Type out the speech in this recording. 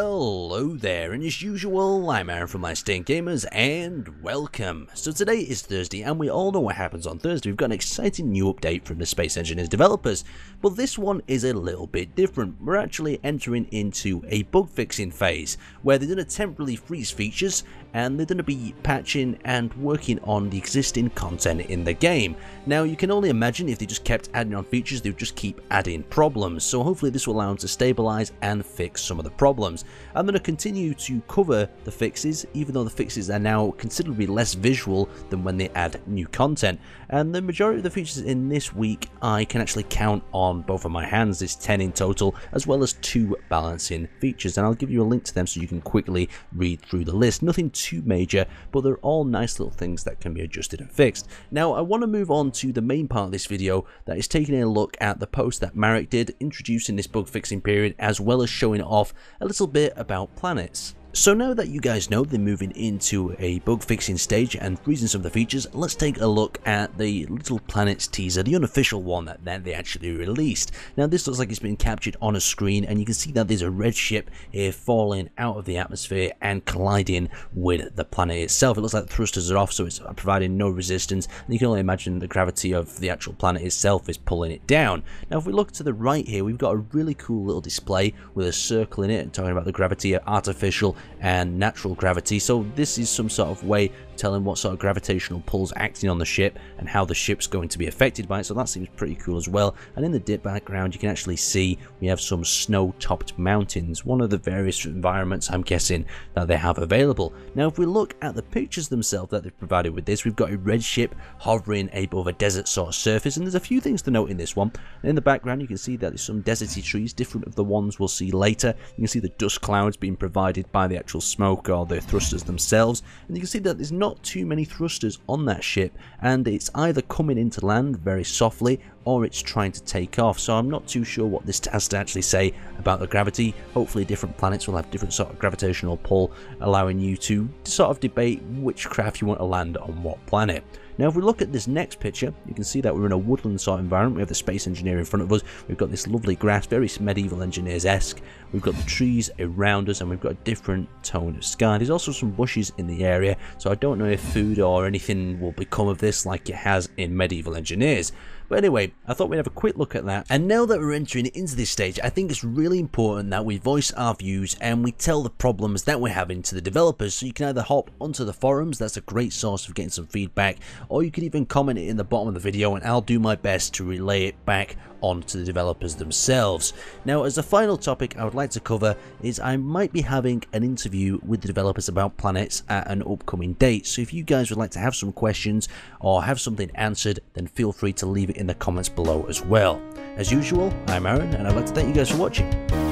Hello there, and as usual, I'm Aaron from Last Stand Gamers, and welcome. So today is Thursday, and we all know what happens on Thursday. We've got an exciting new update from the Space Engineers developers, but this one is a little bit different. We're actually entering into a bug fixing phase, where they're going to temporarily freeze features, and they're going to be patching and working on the existing content in the game. Now, you can only imagine if they just kept adding on features, they would just keep adding problems, so hopefully this will allow them to stabilize and fix some of the problems. I'm going to continue to cover the fixes, even though the fixes are now considerably less visual than when they add new content, and the majority of the features in this week I can actually count on both of my hands. There's 10 in total, as well as 2 balancing features, and I'll give you a link to them so you can quickly read through the list. Nothing too major, but they're all nice little things that can be adjusted and fixed. Now, I want to move on to the main part of this video, that is taking a look at the post that Marek did introducing this bug fixing period, as well as showing off a little bit about planets. So now that you guys know they're moving into a bug fixing stage and freezing some of the features, let's take a look at the Little Planets teaser, the unofficial one that they actually released. Now, this looks like it's been captured on a screen, and you can see that there's a red ship here falling out of the atmosphere and colliding with the planet itself. It looks like the thrusters are off, so it's providing no resistance, and you can only imagine the gravity of the actual planet itself is pulling it down. Now, if we look to the right here, we've got a really cool little display with a circle in it and talking about the gravity, artificial and natural gravity. So this is some sort of way telling what sort of gravitational pulls acting on the ship and how the ship's going to be affected by it, so that seems pretty cool as well. And in the dip background you can actually see we have some snow-topped mountains, one of the various environments I'm guessing that they have available. Now, if we look at the pictures themselves that they've provided with this, we've got a red ship hovering above a desert sort of surface, and there's a few things to note in this one. In the background you can see that there's some deserty trees, different of the ones we'll see later. You can see the dust clouds being provided by the actual smoke or the thrusters themselves, and you can see that there's not too many thrusters on that ship, and it's either coming into land very softly or it's trying to take off. So I'm not too sure what this has to actually say about the gravity. Hopefully different planets will have different sort of gravitational pull, allowing you to sort of debate which craft you want to land on what planet. Now, if we look at this next picture, you can see that we're in a woodland sort of environment. We have the Space Engineer in front of us. We've got this lovely grass, very Medieval Engineers-esque. We've got the trees around us, and we've got a different tone of sky. There's also some bushes in the area, so I don't know if food or anything will become of this like it has in Medieval Engineers. But anyway, I thought we'd have a quick look at that. And now that we're entering into this stage, I think it's really important that we voice our views and we tell the problems that we're having to the developers. So you can either hop onto the forums, that's a great source of getting some feedback, or you can even comment it in the bottom of the video and I'll do my best to relay it back onto the developers themselves. Now, as a final topic I would like to cover is I might be having an interview with the developers about planets at an upcoming date. So if you guys would like to have some questions or have something answered, then feel free to leave it in the comments below as well. As usual, I'm Aaron, and I'd like to thank you guys for watching.